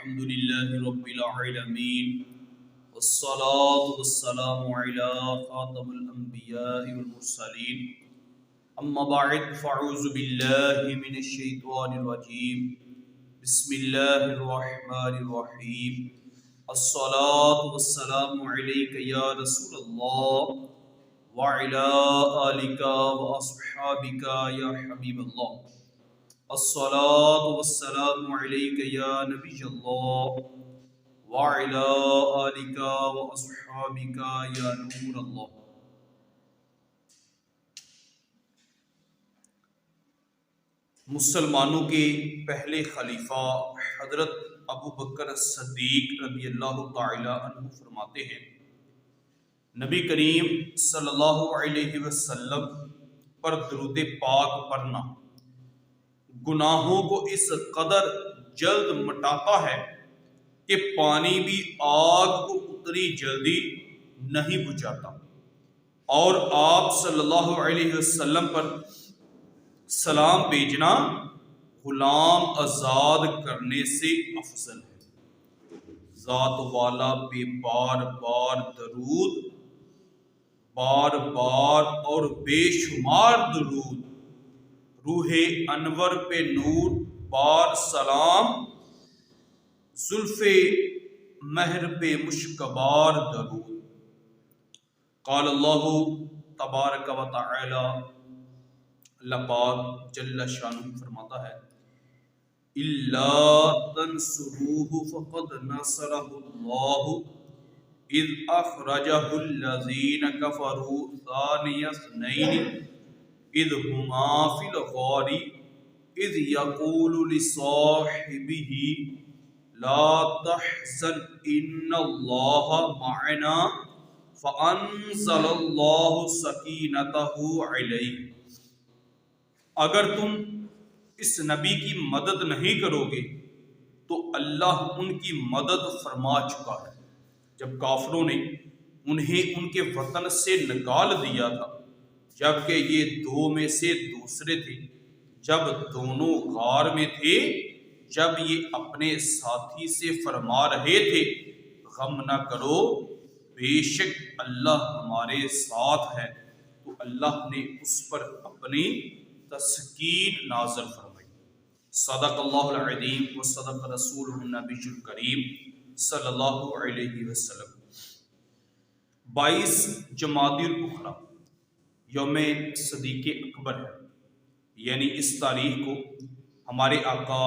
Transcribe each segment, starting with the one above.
الحمد لله رب العالمين والصلاة والسلام على خاتم الأنبياء والمرسلين أما بعد فأعوذ بالله من الشيطان الرجيم بسم الله الرحمن الرحيم الصلاة والسلام عليك يا رسول الله وعلى آلك وأصحابك يا حبيب الله الصلاة والسلام عليك يا نبي الله وعلى آلك وأصحابك يا نور الله۔ مسلمانوں کے پہلے خلیفہ حضرت ابو بکر صدیق رضی اللہ تعالی عنہ فرماتے ہیں، نبی کریم صلی اللہ علیہ وسلم پر درود پاک پڑھنا گناہوں کو اس قدر جلد مٹاتا ہے کہ پانی بھی آگ کو اتنی جلدی نہیں بجھاتا، اور آپ صلی اللہ علیہ وسلم پر سلام بھیجنا غلام آزاد کرنے سے افضل ہے۔ ذات والا پہ بار بار درود، بار بار اور بے شمار درود، روح انور پہ نور بار سلام، زلف مہر پہ مشکبار درود۔ قال اللہ تبارک و تعالی، اللہ پاک جل شانہ فرماتا ہے، الا تنصروہ فقد نصرہ اللہ اذ اخرجہ الذین کفروا ثانی اثنین اذ ہما فی الغار اذ یقول لصاحبہ لا تحزن ان اللہ معنا فانزل اللہ سکینتہ علیہ۔ اگر تم اس نبی کی مدد نہیں کرو گے تو اللہ ان کی مدد فرما چکا ہے، جب کافروں نے انہیں ان کے وطن سے نکال دیا تھا، جبکہ یہ دو میں سے دوسرے تھے، جب دونوں غار میں تھے، جب یہ اپنے ساتھی سے فرما رہے تھے، غم نہ کرو، بے شک اللہ ہمارے ساتھ ہے، تو اللہ نے اس پر اپنی تسکین نازل فرمائی۔ صدق اللہ العظیم و صدق رسولہ النبی الکریم صلی اللہ علیہ وسلم۔ 22 جمادی الاخری یوم صدیق اکبر ہے، یعنی اس تاریخ کو ہمارے آقا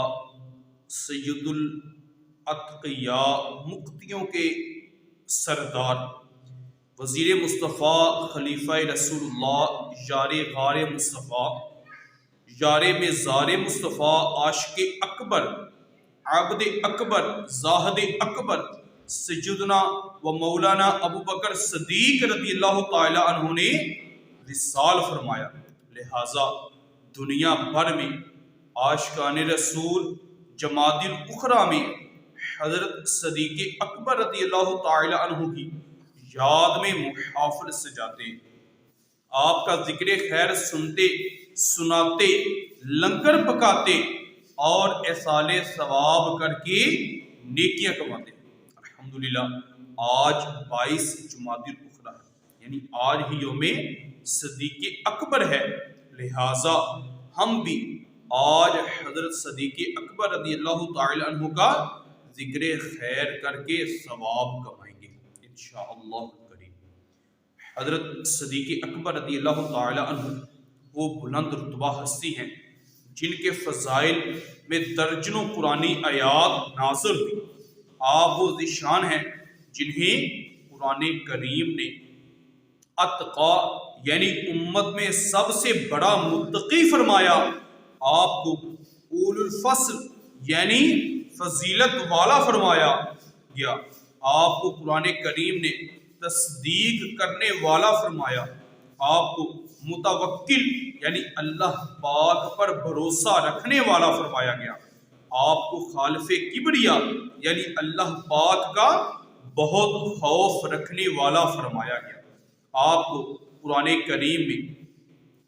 سید الاتقیاء مقتیوں کے سردار، وزیر مصطفیٰ، خلیفہ رسول اللہ، یار غار مصطفیٰ، یار مزار مصطفیٰ، عاشق اکبر، عابد اکبر، زاہد اکبر، سیدنا و مولانا ابو بکر صدیق رضی اللہ تعالی عنہ نے وصال فرمایا، لہٰذا دنیا بھر میں عاشقان رسول جمادی الاخری میں حضرت صدیق اکبر رضی اللہ تعالی عنہ کی یاد میں محافل سجاتے، آپ کا ذکر خیر سنتے، سناتے، لنگر پکاتے اور ایصال ثواب کر کے نیکیاں کماتے۔ الحمدللہ آج 22 جمادی الاخری ہے، یعنی آج ہی یوم صدیق اکبر ہے، لہٰذا ہم بھی آج حضرت صدیق اکبر رضی اللہ تعالی عنہ کا ذکر خیر کر کے ثواب کمائیں گے انشاءاللہ کریم۔ حضرت صدیق اکبر رضی اللہ تعالی عنہ وہ بلند رتبہ ہستی ہیں جن کے فضائل میں درجنوں قرآنی آیات نازل ہوئی۔ آپ وہ ذیشان ہیں جنہیں قرآن کریم نے اتقا یعنی امت میں سب سے بڑا متقی فرمایا، آپ کو اول الفضل یعنی فضیلت والا فرمایا گیا، آپ کو قرآن کریم نے تصدیق کرنے والا فرمایا، آپ کو متوکل یعنی اللہ پاک پر بھروسہ رکھنے والا فرمایا گیا، آپ کو خالف کبریا یعنی اللہ پاک کا بہت خوف رکھنے والا فرمایا گیا، آپ کو قرآن کریم میں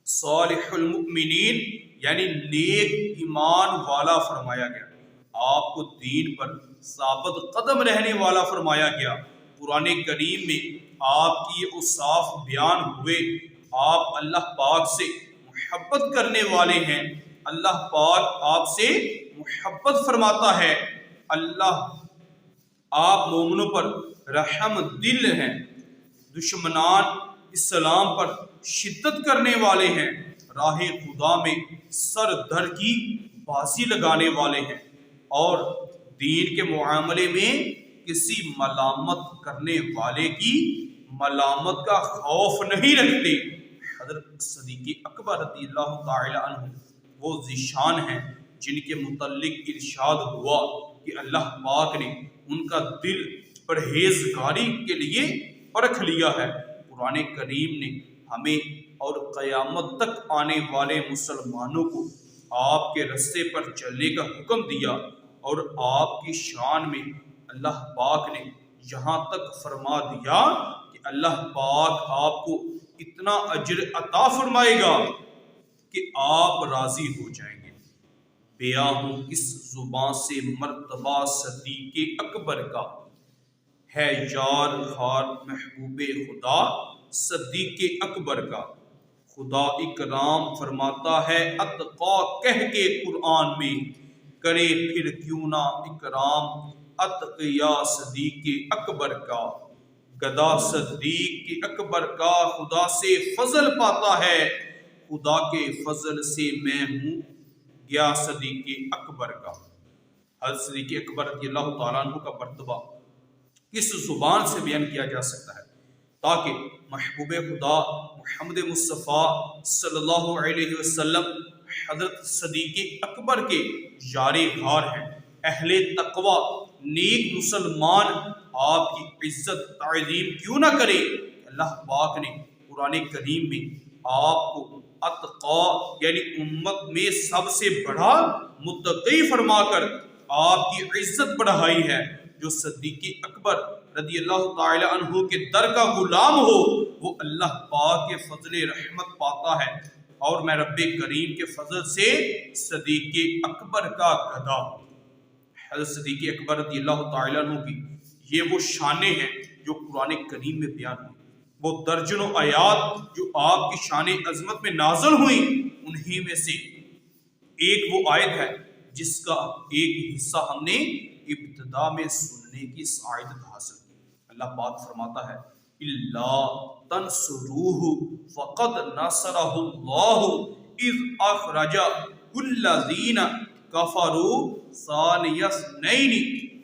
صالح المؤمنین یعنی نیک ایمان والا فرمایا گیا، آپ کو دین پر ثابت قدم رہنے والا فرمایا گیا۔ قرآن کریم میں آپ کی یہ اوصاف بیان ہوئے۔ آپ اللہ پاک سے محبت کرنے والے ہیں، اللہ پاک آپ سے محبت فرماتا ہے، اللہ آپ مومنوں پر رحم دل ہیں، دشمنان اسلام پر شدت کرنے والے ہیں، راہ خدا میں سر دھر کی بازی لگانے والے ہیں، اور دین کے معاملے میں کسی ملامت کرنے والے کی ملامت کا خوف نہیں رکھتے۔ حضرت صدیق اکبر رضی اللہ تعالی عنہ وہ ذیشان ہیں جن کے متعلق ارشاد ہوا کہ اللہ پاک نے ان کا دل پرہیزگاری کے لیے پرکھ لیا ہے۔ قرآن کریم نے ہمیں اور قیامت تک آنے والے مسلمانوں کو آپ کے رستے پر چلنے کا حکم دیا، اور آپ کی شان میں اللہ پاک نے یہاں تک فرما دیا کہ اللہ پاک آپ کو اتنا اجر عطا فرمائے گا کہ آپ راضی ہو جائیں گے۔ بیاں ہوں اس زبان سے مرتبہ صدیق اکبر کا، ہے یار خار محبوب خدا صدیق اکبر کا۔ خدا اکرام فرماتا ہے اتقا کہہ کے قرآن میں، کرے پھر کیوں نہ اکرام اتقیا صدیق اکبر کا۔ گدا صدیق اکبر کا خدا سے فضل پاتا ہے، خدا کے فضل سے میں ہوں گیا صدیق اکبر کا۔ حضرت صدیق اکبر رضی اللہ تعالیٰ عنہ کا مرتبہ کس زبان سے بیان کیا جا سکتا ہے تاکہ محبوب خدا محمد مصطفیٰ صلی اللہ علیہ وسلم حضرت صدیق اکبر کے یار غار ہیں، اہل تقوی نیک مسلمان آپ کی عزت تعظیم کیوں نہ کرے۔ اللہ پاک نے قرآن کریم میں آپ کو اتقا یعنی امت میں سب سے بڑا متقی فرما کر آپ کی عزت بڑھائی ہے۔ جو صدیق اکبر رضی اللہ تعالی عنہ کے در کا غلام ہو وہ اللہ پاک کے فضل رحمت پاتا ہے، اور میں رب کریم کے فضل سے صدیق اکبر کا گدا ہوں۔ حضرت صدیق اکبر رضی اللہ تعالی عنہ کی یہ وہ شانیں ہیں جو قرآن کریم میں بیان ہوئی، وہ درجنوں آیات جو آپ کی شان عظمت میں نازل ہوئیں، انہی میں سے ایک وہ آیت ہے جس کا ایک حصہ ہم نے ابتدا میں سننے کی سعادت حاصل کی۔ اللہ پاک فرماتا ہے اللہ تنصروہ فقد نصرہ اللہ اذ اخرج الذین کفروا ثانی اثنین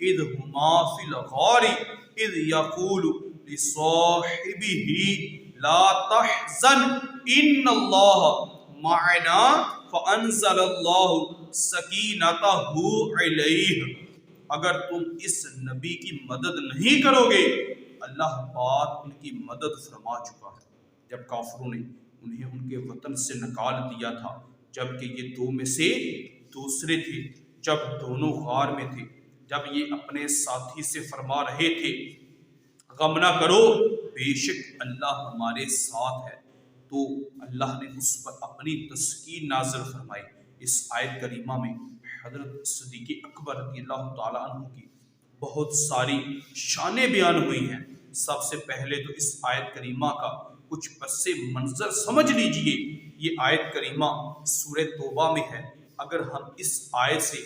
اذ ہما فی الغار اذ یقول لصاحبہ لا تحزن ان اللہ معنا فانزل اللہ سکینتہ علیہ۔ اگر تم اس نبی کی مدد نہیں کرو گے اللہ پاک ان کی مدد فرما چکا ہے، جب کافروں نے انہیں ان کے وطن سے نکال دیا تھا، جبکہ یہ دو میں سے دوسرے تھے، جب دونوں غار میں تھے، جب یہ اپنے ساتھی سے فرما رہے تھے غم نہ کرو بے شک اللہ ہمارے ساتھ ہے، تو اللہ نے اس پر اپنی تسکین نازل فرمائی۔ اس آیت کریمہ میں حضرت صدیق اکبر رضی اللہ تعالیٰ عنہ کی بہت ساری شانیں بیان ہوئی ہیں۔ سب سے پہلے تو اس آیت کریمہ کا کچھ پس منظر سمجھ لیجئے۔ یہ آیت کریمہ سورہ توبہ میں ہے۔ اگر ہم اس آیت سے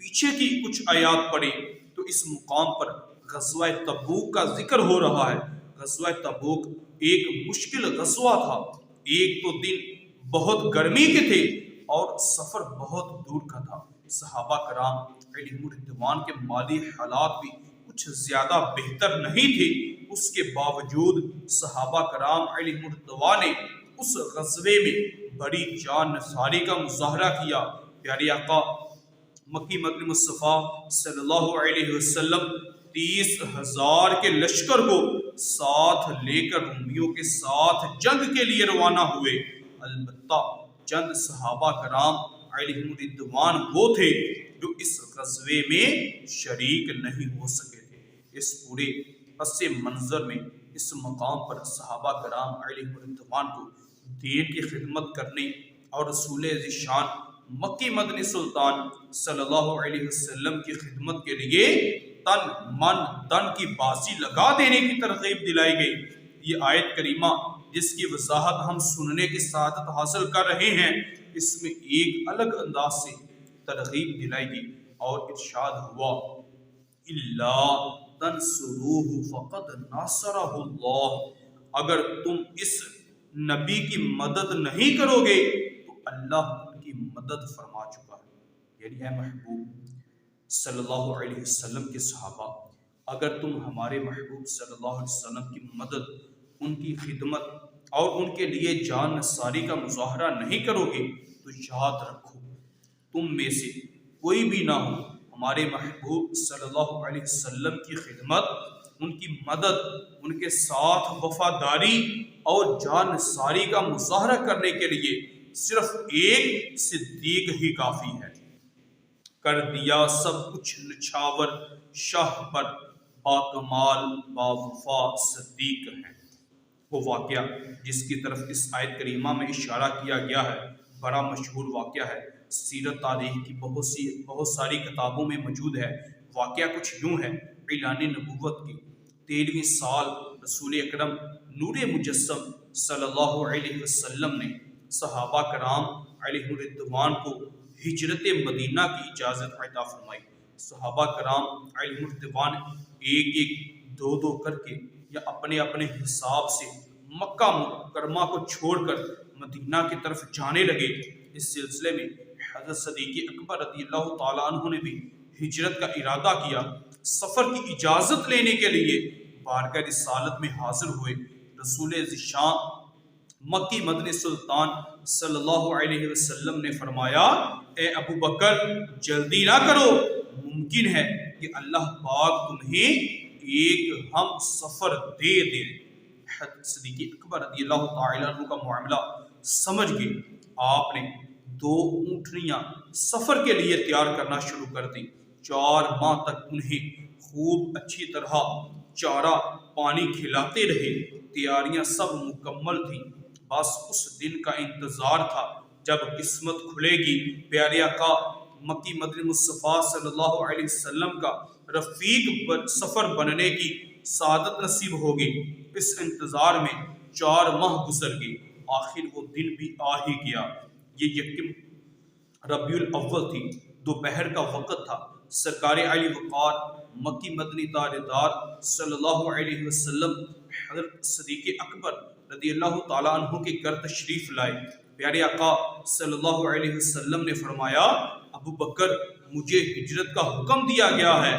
پیچھے کی کچھ آیات پڑھیں تو اس مقام پر غزوہ تبوک کا ذکر ہو رہا ہے۔ غزوہ تبوک ایک مشکل غزوہ تھا، ایک تو دن بہت گرمی کے تھے اور سفر بہت دور کا تھا۔ صحابہ کرام علیہم رضوان کے مالی حالات بھی کچھ زیادہ بہتر نہیں تھے، اس کے باوجود صحابہ کرام علیہم رضوان نے اس غزوے میں بڑی جان نثاری کا مظاہرہ کیا۔ پیارے آقا مکی مدنی مصطفیٰ صلی اللہ علیہ وسلم 30,000 کے لشکر کو ساتھ لے کر رومیوں کے ساتھ جنگ کے لیے روانہ ہوئے، البتہ چند صحابہ کرام علیہم رضوان وہ تھے جو اس غزوے میں شریک نہیں ہو سکے تھے۔ اس پورے پس منظر میں اس مقام پر صحابہ کرام علیہم رضوان کو دین کی خدمت کرنے اور رسول ذی شان مکی مدنی سلطان صلی اللہ علیہ وسلم کی خدمت کے لیے تن من دن کی بازی لگا دینے کی ترغیب دلائی گئی۔ یہ آیت کریمہ جس کی وضاحت ہم سننے کی سعادت حاصل کر رہے ہیں، اس میں ایک الگ انداز سے ترغیب دلائی گئی اور ارشاد ہوا اللہ تنصروہ فقد ناصرہ اللہ، اگر تم اس نبی کی مدد نہیں کرو گے تو اللہ ان کی مدد فرما چکا ہے۔ یعنی اے محبوب صلی اللہ علیہ وسلم کے صحابہ، اگر تم ہمارے محبوب صلی اللہ علیہ وسلم کی مدد، ان کی خدمت اور ان کے لیے جان نثاری کا مظاہرہ نہیں کرو گے تو یاد رکھو تم میں سے کوئی بھی نہ ہو ہمارے محبوب صلی اللہ علیہ وسلم کی خدمت، ان کی مدد، ان کے ساتھ وفاداری اور جان نثاری کا مظاہرہ کرنے کے لیے صرف ایک صدیق ہی کافی ہے۔ کر دیا سب کچھ نچھاور شاہ پر، باکمال باوفا صدیق ہے۔ وہ واقعہ جس کی طرف اس آیت کریمہ میں اشارہ کیا گیا ہے بڑا مشہور واقعہ ہے، سیرت تاریخ کی بہت ساری کتابوں میں موجود ہے۔ واقعہ کچھ یوں ہے، اعلان نبوت کی 13ویں سال رسول اکرم نور مجسم صلی اللہ علیہ وسلم نے صحابہ کرام علیہ الرضوان کو ہجرت مدینہ کی اجازت عطا فرمائی۔ صحابہ کرام علیہ الرضوان ایک ایک دو دو کر کے یا اپنے اپنے حساب سے مکہ مکرمہ کو چھوڑ کر مدینہ کی طرف جانے لگے۔ اس سلسلے میں حضرت صدیق اکبر رضی اللہ تعالیٰ عنہ نے بھی ہجرت کا ارادہ کیا۔ سفر کی اجازت لینے کے لیے بارگاہ رسالت میں حاضر ہوئے۔ رسول ذیشان مکی مدنی سلطان صلی اللہ علیہ وسلم نے فرمایا اے ابو بکر جلدی نہ کرو، ممکن ہے کہ اللہ پاک تمہیں ایک ہم سفر دے دے۔ حضرت صدیق اکبر رضی اللہ تعالیٰ عنہ کا معاملہ سمجھ گئے، آپ نے 2 اونٹنیاں سفر کے لیے تیار کرنا شروع کر دی۔ 4 ماہ تک انہیں خوب اچھی طرح چارہ پانی کھلاتے رہے۔ تیاریاں سب مکمل تھیں، بس اس دن کا انتظار تھا جب قسمت کھلے گی، پیارے آقا مکی مدنی مصطفیٰ صلی اللہ علیہ وسلم کا رفیق سفر بننے کی سعادت نصیب ہوگی۔ اس انتظار میں 4 ماہ گزر گئے، آخر وہ دن بھی آ ہی گیا۔ یہ یکم ربیع الاول تھی، دوپہر کا وقت تھا۔ سرکار علی وقار مکی مدنی تاجدار صلی اللہ علیہ وسلم حضرت صدیق اکبر رضی اللہ تعالیٰ عنہ کے گھر تشریف لائے۔ پیارے آقا صلی اللہ علیہ وسلم نے فرمایا ابو بکر مجھے ہجرت کا حکم دیا گیا ہے۔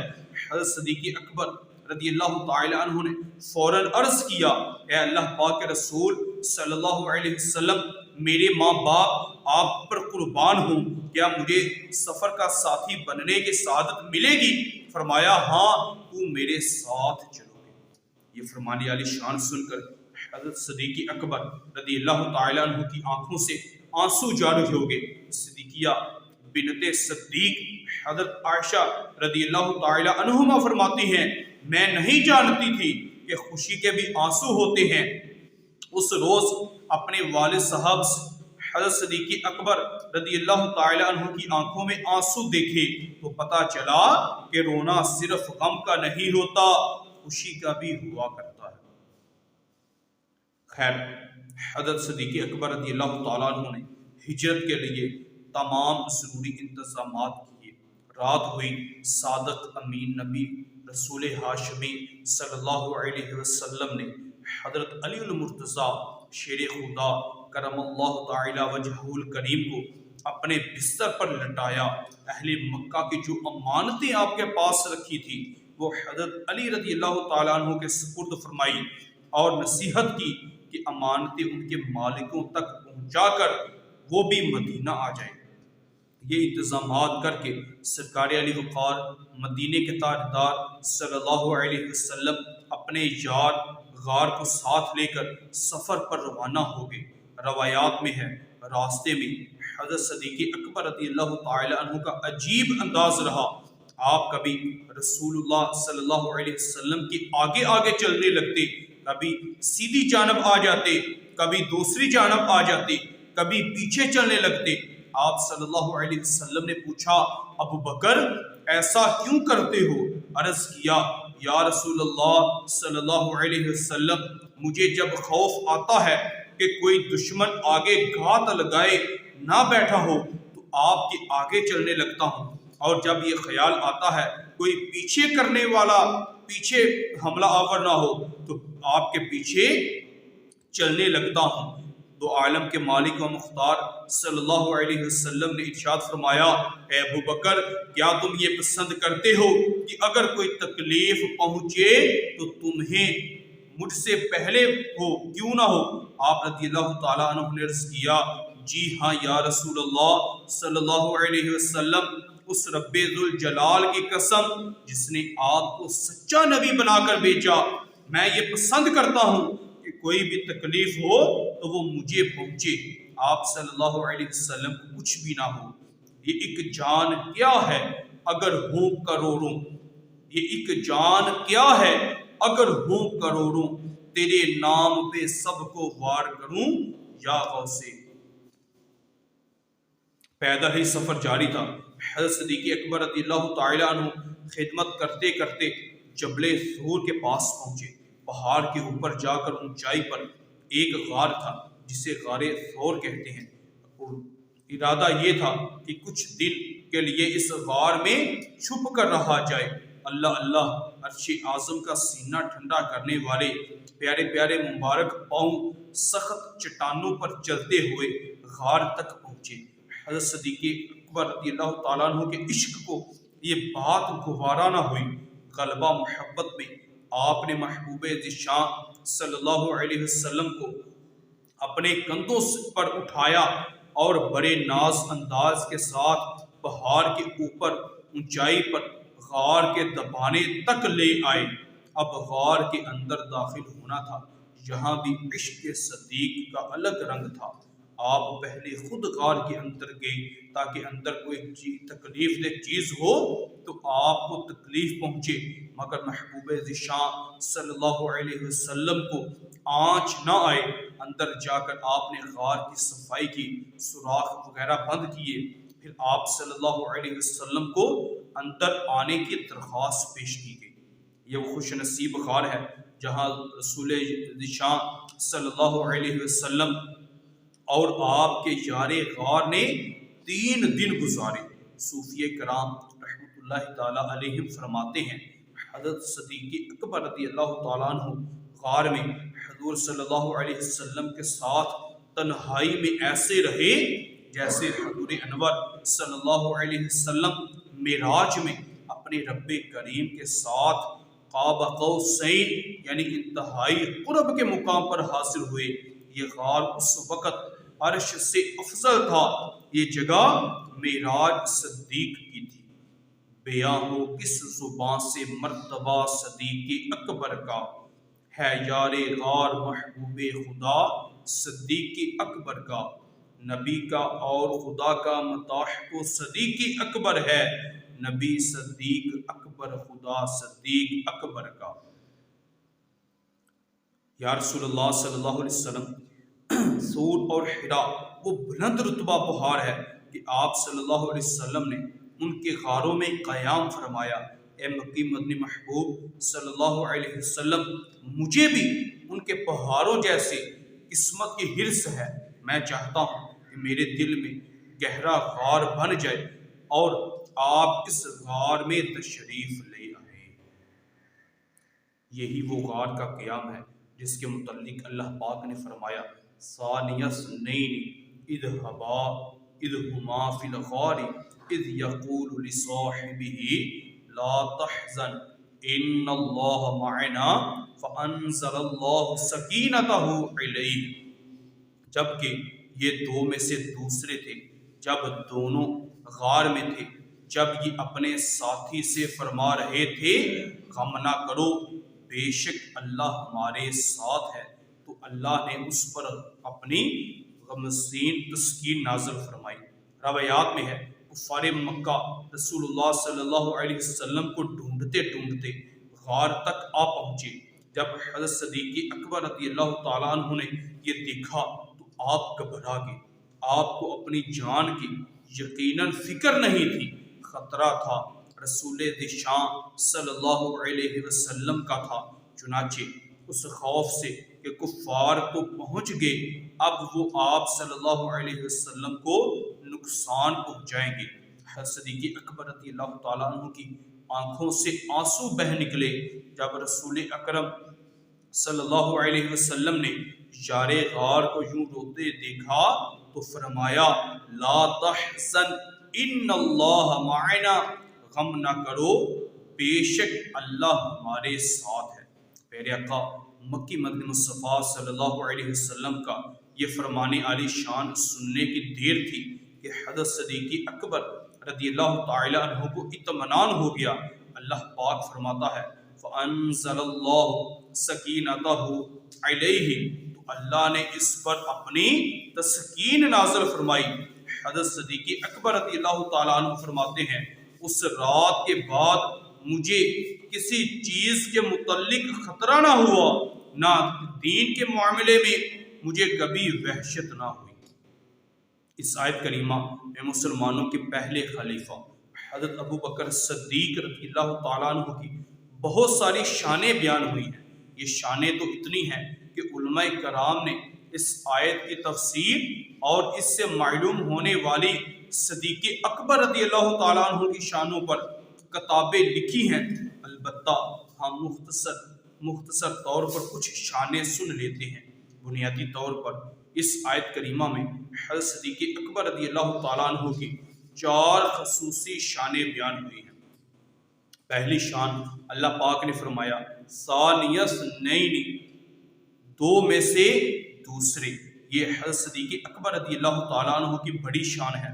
حضرت صدیق اکبر رضی اللہ تعالیٰ عنہ نے فوراً عرض کیا اے اللہ پاک کے رسول صلی اللہ علیہ وسلم، میرے ماں باپ آپ پر قربان ہوں، کیا مجھے سفر کا ساتھی بننے کی سعادت ملے گی؟ فرمایا ہاں تو میرے ساتھ چلو گے۔ یہ فرمان عالی شان سن کر حضرت صدیق اکبر رضی اللہ تعالیٰ عنہ کی آنکھوں سے آنسو جاری ہو گئے۔ صدیقیہ بنت صدیق حضرت عائشہ رضی اللہ تعالیٰ عنہما فرماتی ہیں میں نہیں جانتی تھی کہ خوشی کے بھی آنسو ہوتے ہیں۔ اس روز اپنے والد صاحب حضرت صدیق اکبر رضی اللہ تعالیٰ عنہ کی آنکھوں میں آنسو دیکھے تو پتہ چلا کہ رونا صرف غم کا نہیں ہوتا، خوشی کا بھی ہوا کرتا ہے۔ خیر، حضرت صدیق اکبر رضی اللہ تعالیٰ عنہ نے ہجرت کے لیے تمام ضروری انتظامات کیے۔ رات ہوئی، صادق امین نبی رسول ہاشمی صلی اللہ علیہ وسلم نے حضرت علی المرتضیٰ شیر خدا کرم اللہ تعالی وجہہ الکریم کو اپنے بستر پر لٹایا۔ اہل مکہ کی جو امانتیں آپ کے پاس رکھی تھی وہ حضرت علی رضی اللہ تعالیٰ عنہ کے سپرد فرمائی اور نصیحت کی کہ امانتیں ان کے مالکوں تک پہنچا کر وہ بھی مدینہ آ جائیں۔ یہ انتظامات کر کے سرکار علی وقار مدینے کے تاجدار صلی اللہ علیہ وسلم اپنے یار غار کو ساتھ لے کر سفر پر روانہ ہو گئے۔ روایات میں ہے راستے میں حضرت صدیق اکبر رضی اللہ تعالی عنہ کا عجیب انداز رہا۔ آپ کبھی رسول اللہ صلی اللہ علیہ وسلم کے آگے آگے چلنے لگتے، کبھی سیدھی جانب آ جاتے، کبھی دوسری جانب آ جاتے، کبھی پیچھے چلنے لگتے۔ آپ صلی اللہ علیہ وسلم نے پوچھا ابو بکر ایسا کیوں کرتے ہو؟ عرض کیا یا رسول اللہ صلی اللہ علیہ وسلم مجھے جب خوف آتا ہے کہ کوئی دشمن آگے گھات لگائے نہ بیٹھا ہو تو آپ کے آگے چلنے لگتا ہوں، اور جب یہ خیال آتا ہے کوئی پیچھے کرنے والا پیچھے حملہ آور نہ ہو تو آپ کے پیچھے چلنے لگتا ہوں۔ تو عالم کے مالک و مختار صلی اللہ علیہ وسلم نے ارشاد فرمایا اے ابو بکر کیا تم یہ پسند کرتے ہو کہ اگر کوئی تکلیف پہنچے تو تمہیں مجھ سے پہلے ہو کیوں نہ ہو؟ آپ رضی اللہ تعالیٰ عنہ نے عرض کیا جی ہاں یا رسول اللہ صلی اللہ علیہ وسلم، اس رب ذوالجلال کی قسم جس نے آپ کو سچا نبی بنا کر بھیجا، میں یہ پسند کرتا ہوں کہ کوئی بھی تکلیف ہو تو وہ مجھے پہنچے، آپ صلی اللہ علیہ وسلم کو کچھ بھی نہ ہو۔ یہ ایک جان کیا ہے اگر ہوں کروڑوں، یہ ایک جان کیا ہے اگر ہوں کروڑوں، تیرے نام پہ سب کو وار کروں یا غوثے۔ پیدل ہی سفر جاری تھا۔ حضرت صدیق اکبر رضی اللہ تعالیٰ عنہ خدمت کرتے کرتے جبل طور کے پاس پہنچے۔ پہاڑ کے اوپر جا کر اونچائی پر ایک غار تھا جسے غار طور کہتے ہیں، اور ارادہ یہ تھا کہ کچھ دن کے لیے اس غار میں چھپ کر رہا جائے۔ اللہ اللہ، عرش اعظم کا سینہ ٹھنڈا کرنے والے پیارے پیارے مبارک پاؤں سخت چٹانوں پر چلتے ہوئے غار تک پہنچے۔ حضرت صدیق اکبر رضی اللہ تعالیٰ عنہ کے عشق کو یہ بات گوارا نہ ہوئی۔ غلبہ محبت میں آپ نے محبوب ذیشان صلی اللہ علیہ وسلم کو اپنے کندھوں پر اٹھایا اور بڑے ناز انداز کے ساتھ پہاڑ کے اوپر اونچائی پر غار کے دبانے تک لے آئے۔ اب غار کے اندر داخل ہونا تھا، یہاں بھی عشق صدیق کا الگ رنگ تھا۔ آپ پہلے خود غار کے اندر گئے تاکہ اندر کوئی تکلیف دہ چیز ہو تو آپ کو تکلیف پہنچے، مگر محبوب ذیشان صلی اللہ علیہ وسلم کو آنچ نہ آئے۔ اندر جا کر آپ نے غار کی صفائی کی، سوراخ وغیرہ بند کیے، پھر آپ صلی اللہ علیہ وسلم کو اندر آنے کی درخواست پیش کی گئی۔ یہ وہ خوش نصیب غار ہے جہاں رسول ذیشان صلی اللہ علیہ وسلم اور آپ کے یار غار نے 3 دن گزارے۔ صوفیہ کرام رحمۃ اللہ تعالیٰ علیہم فرماتے ہیں حضرت صدیق اکبر رضی اللہ تعالیٰ عنہ غار میں حضور صلی اللہ علیہ وسلم کے ساتھ تنہائی میں ایسے رہے جیسے حضور انور صلی اللہ علیہ وسلم معراج میں اپنے رب کریم کے ساتھ قاب قوسین یعنی انتہائی قرب کے مقام پر حاصل ہوئے۔ یہ غار اس وقت عرش سے افضل تھا، یہ جگہ معراج صدیق کی تھی۔ بیاں ہو کس زبان سے مرتبہ صدیق اکبر کا، ہے یار غار محبوب خدا صدیق اکبر کا۔ نبی کا اور خدا کا مطاح تو صدیق اکبر ہے، نبی صدیق اکبر خدا صدیق اکبر کا۔ یا رسول اللہ صلی اللہ علیہ وسلم، سور اور حرا وہ بلند رتبہ پہاڑ ہے کہ آپ صلی اللہ علیہ وسلم نے ان کے غاروں میں قیام فرمایا۔ اے مکی مدنی محبوب صلی اللہ علیہ وسلم، مجھے بھی ان کے پہاڑوں جیسے قسمت کی حرص ہے۔ میں چاہتا ہوں کہ میرے دل میں گہرا غار بن جائے اور آپ اس غار میں تشریف لے آئیں۔ یہی وہ غار کا قیام ہے جس کے متعلق اللہ پاک نے فرمایا ثانی اثنین اذ ہما فی الغار اذ یقول لصاحبہ لا تحزن ان اللہ معنا فانزل اللہ سکینتہ علیہ۔ جبکہ یہ 2 میں سے دوسرے تھے جب دونوں غار میں تھے، جب یہ اپنے ساتھی سے فرما رہے تھے غم نہ کرو، بے شک اللہ ہمارے ساتھ ہے، تو اللہ نے اس پر اپنی غمگین تسکین نازل فرمائی۔ روایات میں ہے کفار مکہ رسول اللہ صلی اللہ علیہ وسلم کو ڈھونڈتے ڈھونڈتے غار تک آ پہنچے۔ جب حضرت صدیق اکبر رضی اللہ تعالیٰ عنہ نے یہ دیکھا تو آپ گھبرا گئے، آپ کو اپنی جان کی یقیناً فکر نہیں تھی، خطرہ تھا رسول ذیشان صلی اللہ علیہ وسلم کا تھا۔ چنانچہ اس خوف سے کہ کفار تو پہنچ گئے، اب وہ آپ صلی اللہ علیہ وسلم کو نقصان پہنچائیں گے۔ حضرت صدیق اکبر رضی اللہ تعالیٰ عنہ کی آنکھوں سے آنسو بہ نکلے جب رسول اکرم صلی اللہ علیہ وسلم نے یار غار کو یوں روتے دیکھا تو فرمایا لا تحزن ان اللہ معنا، غم نہ کرو بے شک اللہ ہمارے ساتھ ہے۔ پیارے آقا مکی مدنی مصطفیٰ صلی اللہ علیہ وسلم کا یہ فرمان عالی شان سننے کی دیر تھی کہ حضرت صدیق اکبر رضی اللہ تعالی عنہ کو اطمینان ہو گیا۔ اللہ پاک فرماتا ہے فَأَنزَلَ اللَّهُ سَكِينَتَهُ عَلَيْهِ، تو اللہ نے اس پر اپنی تسکین نازل فرمائی۔ حضرت صدیق اکبر رضی اللہ تعالیٰ عنہ فرماتے ہیں اس رات کے بعد مجھے کسی چیز کے متعلق خطرہ نہ ہوا، نہ دین کے معاملے میں مجھے کبھی وحشت نہ ہوئی۔ اس آیت کریمہ میں مسلمانوں کے پہلے خلیفہ حضرت ابو بکر صدیق رضی اللہ تعالیٰ عنہ کی بہت ساری شانیں بیان ہوئی ہیں۔ یہ شانیں تو اتنی ہیں کہ علماء کرام نے اس آیت کی تفسیر اور اس سے معلوم ہونے والی صدیق اکبر رضی اللہ تعالیٰ عنہ کی شانوں پر کتابیں لکھی ہیں۔ البتہ ہم مختصر طور پر کچھ شانیں سن لیتے ہیں۔ بنیادی طور پر اس آیت کریمہ میں حضرت صدیق اکبر رضی اللہ تعالیٰ عنہ کی 4 خصوصی شانیں بیان ہوئی ہیں۔ پہلی شان اللہ پاک نے فرمایا ثانیہ اثنین، دو میں سے دوسرے۔ یہ حضرت صدیق اکبر رضی اللہ تعالیٰ عنہ کی بڑی شان ہے۔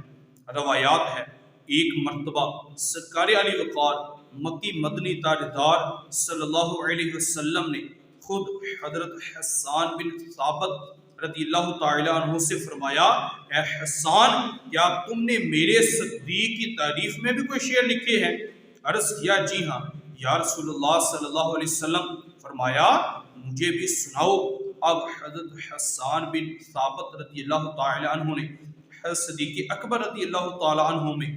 روایات ہے ایک مرتبہ سرکار علی وقار مکی مدنی تاجدار صلی اللہ علیہ وسلم نے خود حضرت حسان بن ثابت رضی اللہ تعالیٰ عنہ سے فرمایا اے حسان، کیا تم نے میرے صدیق کی تعریف میں بھی کوئی شعر لکھے ہیں؟ عرض کیا جی ہاں یا رسول اللہ صلی اللہ علیہ وسلم۔ فرمایا مجھے بھی سناؤ۔ اب حضرت حسان بن ثابت رضی اللہ تعالیٰ عنہ نے حضرت صدیق اکبر رضی اللہ تعالیٰ عنہ میں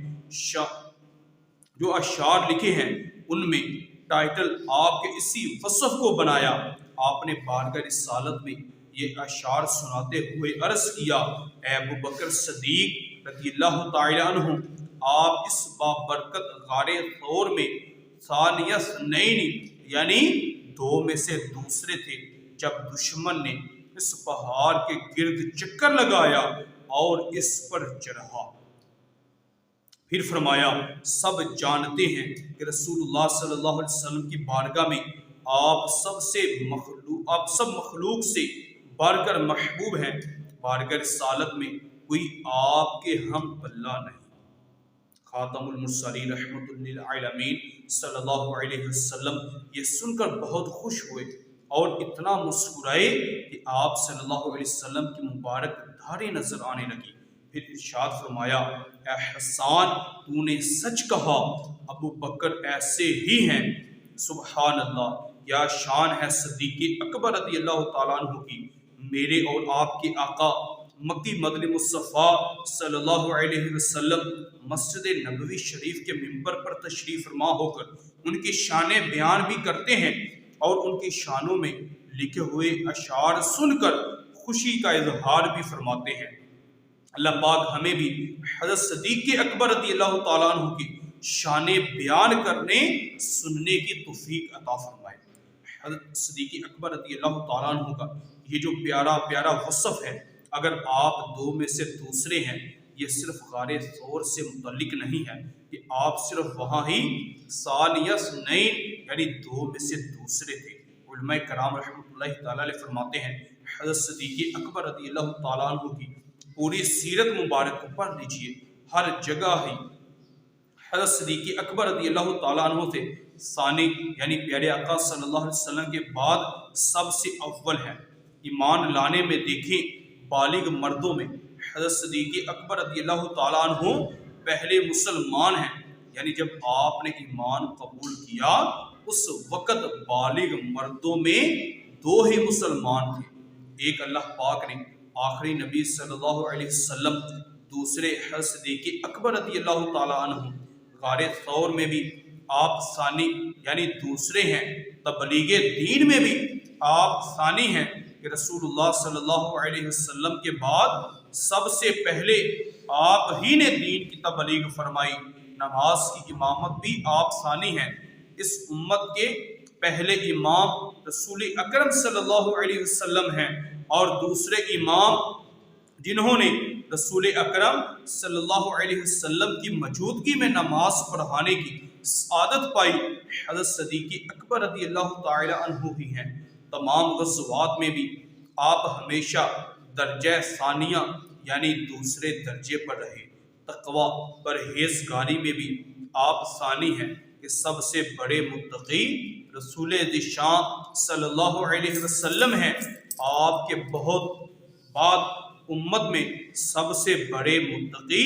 جو اشعار لکھے ہیں ان میں ٹائٹل آپ کے اسی وصف کو بنایا۔ آپ نے بارگاہ رسالت میں یہ اشعار سناتے ہوئے عرض کیا اے ابو بکر صدیق رضی اللہ تعالیٰ عنہ، آپ اس بابرکت غار طور میں ثانیہ اثنین یعنی 2 میں سے دوسرے تھے جب دشمن نے اس پہاڑ کے گرد چکر لگایا اور اس پر چڑھا۔ پھر فرمایا سب جانتے ہیں کہ رسول اللہ صلی اللہ علیہ وسلم کی بارگاہ میں آپ سب مخلوق سے بڑھ کر محبوب ہیں۔ بارگاہ رسالت میں کوئی آپ کے ہم پلہ نہیں۔ خاتم المرسلین رحمۃ للعالمین صلی اللہ علیہ وسلم یہ سن کر بہت خوش ہوئے اور اتنا مسکرائے کہ آپ صلی اللہ علیہ وسلم کی مبارک دھاریں نظر آنے لگی۔ پھر ارشاد فرمایا اے حسان، تو نے سچ کہا، ابو بکر ایسے ہی ہیں۔ سبحان اللہ، کیا شان ہے صدیق اکبر رضی اللہ تعالیٰ عنہ کی۔ میرے اور آپ کے آقا مکی مدنی مصطفیٰ صلی اللہ علیہ وسلم مسجد نبوی شریف کے ممبر پر تشریف فرما ہو کر ان کی شانیں بیان بھی کرتے ہیں اور ان کی شانوں میں لکھے ہوئے اشعار سن کر خوشی کا اظہار بھی فرماتے ہیں۔ اللہ پاک ہمیں بھی حضرت صدیق اکبر رضی اللہ تعالیٰ عنہ کی شانیں بیان کرنے سننے کی توفیق عطا فرمائے۔ حضرت صدیق اکبر رضی اللہ تعالیٰ عنہ کا یہ جو پیارا پیارا وصف ہے، اگر آپ 2 میں سے دوسرے ہیں، یہ صرف غار ثور سے متعلق نہیں ہے کہ آپ صرف وہاں ہی ثانیہ اثنین یعنی 2 میں سے دوسرے تھے۔ علماء کرام رحمۃ اللہ تعالیٰ علیہ فرماتے ہیں حضرت صدیق اکبر رضی اللہ تعالیٰ عنہ کی پوری سیرت مبارک کو پڑھ لیجئے، ہر جگہ ہی حضرت صدیق اکبر رضی اللہ تعالیٰ عنہ سے ثانی یعنی پیارے آقا صلی اللہ علیہ وسلم کے بعد سب سے اول ہیں۔ ایمان لانے میں دیکھیں بالغ مردوں میں حضرت صدیق اکبر رضی اللہ تعالیٰ عنہ پہلے مسلمان ہیں، یعنی جب آپ نے ایمان قبول کیا اس وقت بالغ مردوں میں 2 ہی مسلمان تھے۔ ایک اللہ پاک نے آخری نبی صلی اللہ علیہ وسلم دوسرے حضرت صدیق اکبر رضی اللہ تعالیٰ عنہ غار ثور میں بھی آپ ثانی یعنی دوسرے ہیں، تبلیغ دین میں بھی آپ ثانی ہیں کہ رسول اللہ صلی اللہ علیہ وسلم کے بعد سب سے پہلے آپ ہی نے دین کی تبلیغ فرمائی، نماز کی امامت بھی آپ ثانی ہیں۔ اس امت کے پہلے امام رسول اکرم صلی اللہ علیہ وسلم ہیں، اور دوسرے امام جنہوں نے رسول اکرم صلی اللہ علیہ وسلم کی موجودگی میں نماز پڑھانے کی سعادت پائی حضرت صدیق اکبر رضی اللہ تعالی عنہ ہی ہیں۔ تمام غزوات میں بھی آپ ہمیشہ درجہ ثانیہ یعنی دوسرے درجے پر رہے۔ تقوی پرہیزگاری میں بھی آپ ثانی ہیں کہ سب سے بڑے متقی رسول ذیشان صلی اللہ علیہ وسلم ہیں۔ آپ کے بہت بعد امت میں سب سے بڑے متقی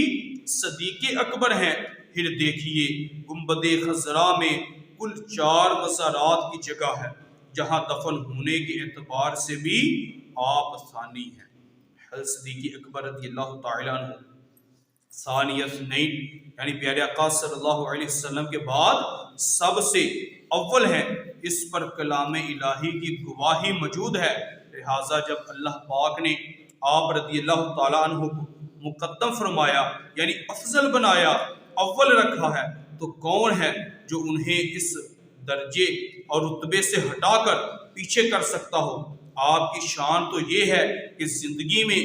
صدیق اکبر ہیں۔ پھر دیکھیے گنبد خضرا میں کل 4 مزارات کی جگہ ہے جہاں دفن ہونے کے اعتبار سے بھی آپ ثانی ہیں۔ حضرت صدیق اکبر رضی اللہ تعالی عنہ ثانی اثنین یعنی پیارے آقا صلی اللہ علیہ وسلم کے بعد سب سے اول ہیں۔ اس پر کلام الہی کی گواہی موجود ہے، لہٰذا جب اللہ پاک نے آپ رضی اللہ تعالیٰ عنہ کو مقدم فرمایا یعنی افضل بنایا، اول رکھا ہے، تو کون ہے جو انہیں اس درجے اور رتبے سے ہٹا کر پیچھے کر سکتا ہو؟ آپ کی شان تو یہ ہے کہ زندگی میں،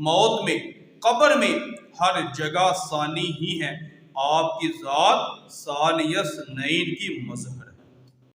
موت میں، قبر میں ہر جگہ ثانی ہی ہیں۔ آپ کی ذات ثانی اثنین کی مظہر